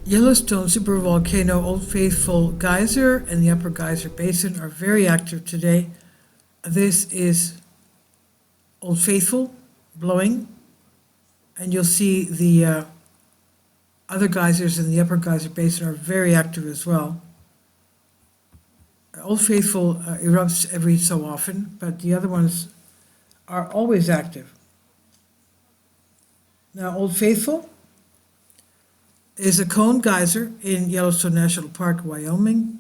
Yellowstone Supervolcano, Old Faithful Geyser, and the Upper Geyser Basin are very active today. This is Old Faithful blowing, and you'll see the other geysers in the Upper Geyser Basin are very active as well. Old Faithful erupts every so often, but the other ones are always active. Now, Old Faithful is a cone geyser in Yellowstone National Park, Wyoming.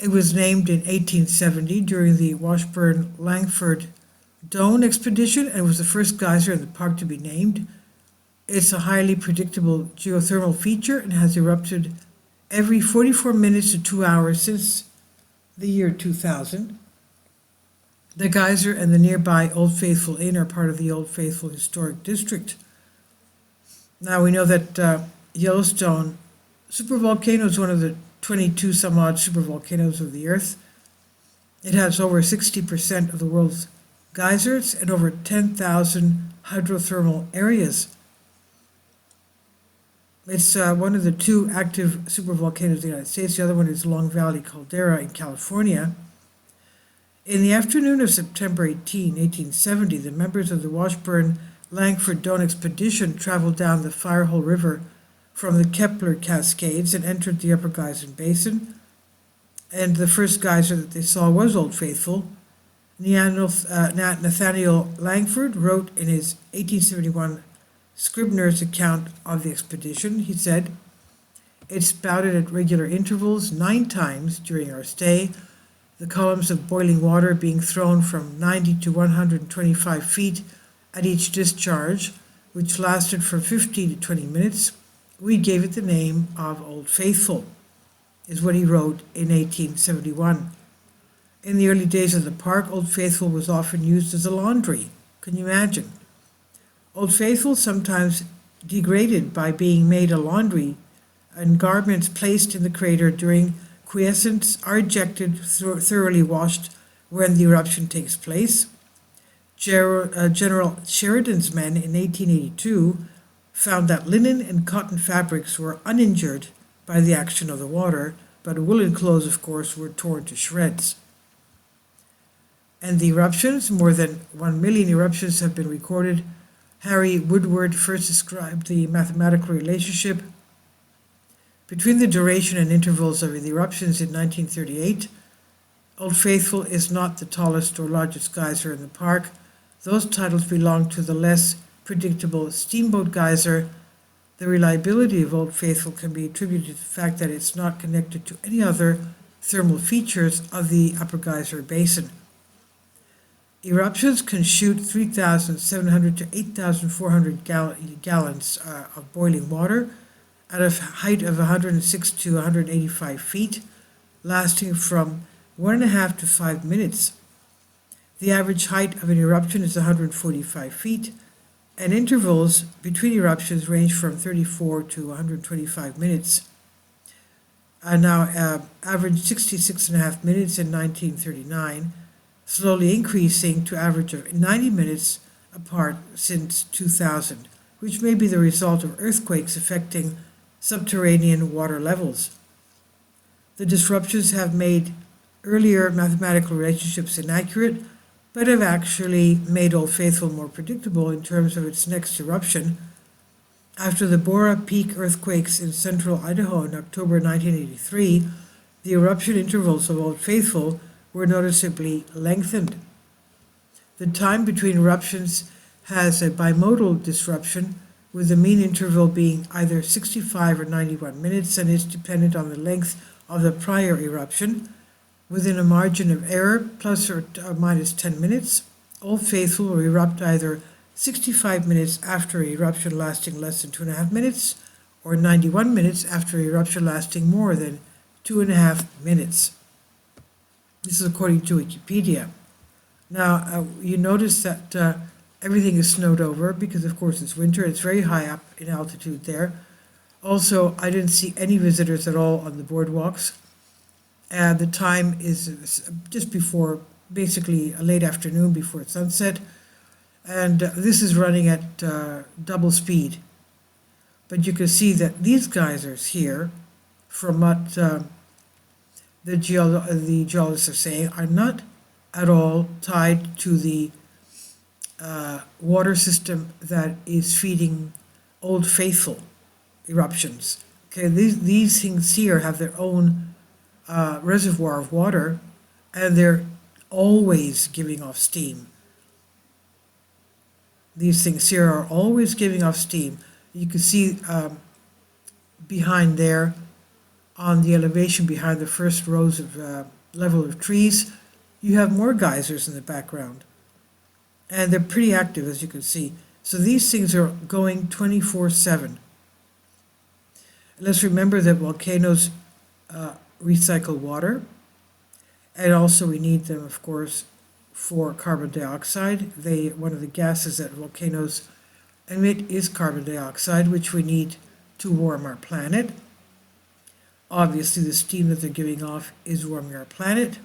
It was named in 1870 during the Washburn-Langford Dome expedition and was the first geyser in the park to be named. It's a highly predictable geothermal feature and has erupted every 44 minutes to 2 hours since the year 2000. The geyser and the nearby Old Faithful Inn are part of the Old Faithful Historic District. Now we know that Yellowstone Supervolcano is one of the 22 some odd supervolcanoes of the Earth. It has over 60% of the world's geysers and over 10,000 hydrothermal areas. It's one of the two active supervolcanoes in the United States. The other one is Long Valley Caldera in California. In the afternoon of September 18, 1870, the members of the Washburn-Langford Dome expedition traveled down the Firehole River from the Kepler Cascades and entered the Upper Geyser Basin. And the first geyser that they saw was Old Faithful. Nathaniel Langford wrote in his 1871 Scribner's account of the expedition, he said, "It spouted at regular intervals 9 times during our stay, the columns of boiling water being thrown from 90 to 125 feet at each discharge, which lasted from 15 to 20 minutes. We gave it the name of Old Faithful," is what he wrote in 1871. In the early days of the park, Old Faithful was often used as a laundry. Can you imagine? Old Faithful sometimes degraded by being made a laundry, and garments placed in the crater during quiescence are ejected, thoroughly washed when the eruption takes place. General Sheridan's men in 1882 found that linen and cotton fabrics were uninjured by the action of the water, but woolen clothes, of course, were torn to shreds. And the eruptions, more than 1 million eruptions have been recorded. Harry Woodward first described the mathematical relationship between the duration and intervals of the eruptions in 1938. Old Faithful is not the tallest or largest geyser in the park. Those titles belong to the less predictable Steamboat Geyser. The reliability of Old Faithful can be attributed to the fact that it's not connected to any other thermal features of the Upper Geyser Basin. Eruptions can shoot 3,700 to 8,400 gallons of boiling water at a height of 106 to 185 feet, lasting from 1.5 to 5 minutes. The average height of an eruption is 145 feet, and intervals between eruptions range from 34 to 125 minutes. Averaged 66.5 minutes in 1939, slowly increasing to average of 90 minutes apart since 2000, which may be the result of earthquakes affecting subterranean water levels. The disruptions have made earlier mathematical relationships inaccurate, but have actually made Old Faithful more predictable in terms of its next eruption. After the Bora Peak earthquakes in central Idaho in October 1983, the eruption intervals of Old Faithful were noticeably lengthened. The time between eruptions has a bimodal disruption, with the mean interval being either 65 or 91 minutes, and is dependent on the length of the prior eruption. Within a margin of error, plus or minus 10 minutes, Old Faithful will erupt either 65 minutes after an eruption lasting less than 2.5 minutes, or 91 minutes after an eruption lasting more than 2.5 minutes. This is according to Wikipedia. Now, you notice that everything is snowed over because, of course, it's winter. It's very high up in altitude there. Also, I didn't see any visitors at all on the boardwalks. The time is just before, basically a late afternoon before sunset. And this is running at double speed. But you can see that these geysers here, from what the geologists are saying, are not at all tied to the water system that is feeding Old Faithful eruptions. Okay, these things here have their own reservoir of water, and they're always giving off steam. These things here are always giving off steam. You can see behind there, on the elevation behind the first rows of level of trees, you have more geysers in the background. And they're pretty active, as you can see. So these things are going 24/7. Let's remember that volcanoes recycle water, and also we need them, of course, for carbon dioxide. One of the gases that volcanoes emit is carbon dioxide, which we need to warm our planet. Obviously, the steam that they're giving off is warming our planet.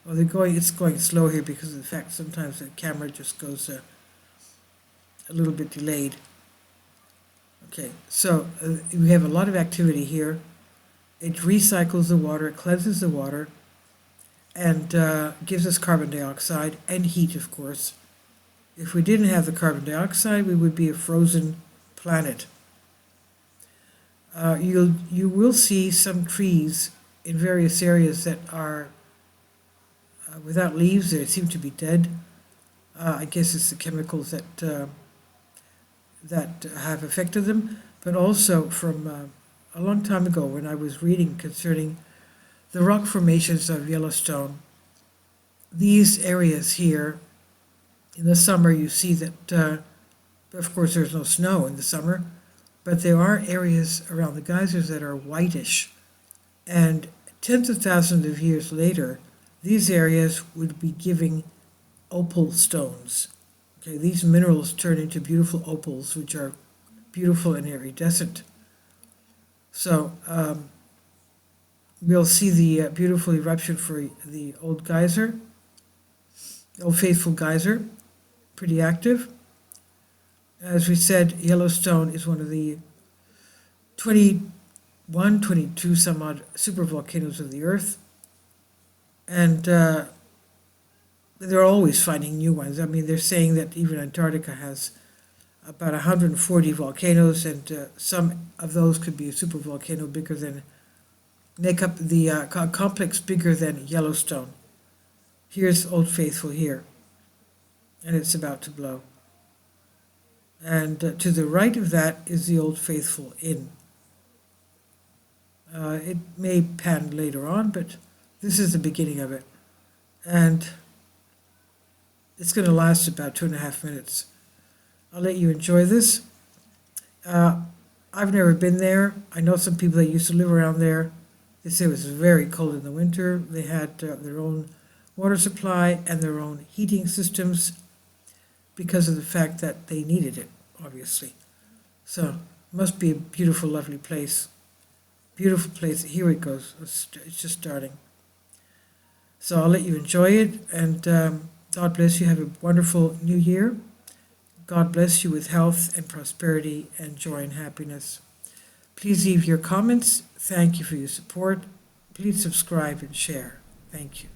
Well, it's going slow here because of the fact sometimes the camera just goes a little bit delayed. Okay, so we have a lot of activity here. It recycles the water, it cleanses the water, and gives us carbon dioxide and heat, of course. If we didn't have the carbon dioxide, we would be a frozen planet. You will see some trees in various areas that are without leaves. They seem to be dead. I guess it's the chemicals that have affected them, but also from a long time ago when I was reading concerning the rock formations of Yellowstone. These areas here, in the summer you see that, of course there's no snow in the summer, but there are areas around the geysers that are whitish. And tens of thousands of years later, these areas would be giving opal stones. Okay, these minerals turn into beautiful opals, which are beautiful and iridescent. So we'll see the beautiful eruption for the Old Geyser, Old Faithful Geyser, pretty active. As we said, Yellowstone is one of the 21, 22 some odd supervolcanoes of the Earth. And they're always finding new ones. I mean, they're saying that even Antarctica has about 140 volcanoes, and some of those could be a supervolcano bigger than, make up the complex bigger than Yellowstone. Here's Old Faithful here, and it's about to blow. And to the right of that is the Old Faithful Inn. It may pan later on, but this is the beginning of it. And it's going to last about 2.5 minutes. I'll let you enjoy this. I've never been there. I know some people that used to live around there. They say it was very cold in the winter. They had their own water supply and their own heating systems because of the fact that they needed it, obviously. So it must be a beautiful, lovely place. Beautiful place. Here it goes. It's just starting. So I'll let you enjoy it, and God bless you. Have a wonderful new year. God bless you with health and prosperity and joy and happiness. Please leave your comments. Thank you for your support. Please subscribe and share. Thank you.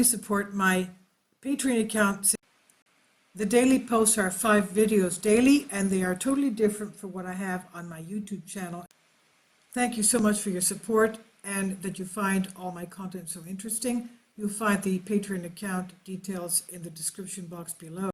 support my Patreon account. The daily posts are 5 videos daily, and they are totally different from what I have on my YouTube channel. Thank you so much for your support and that you find all my content so interesting. You'll find the Patreon account details in the description box below.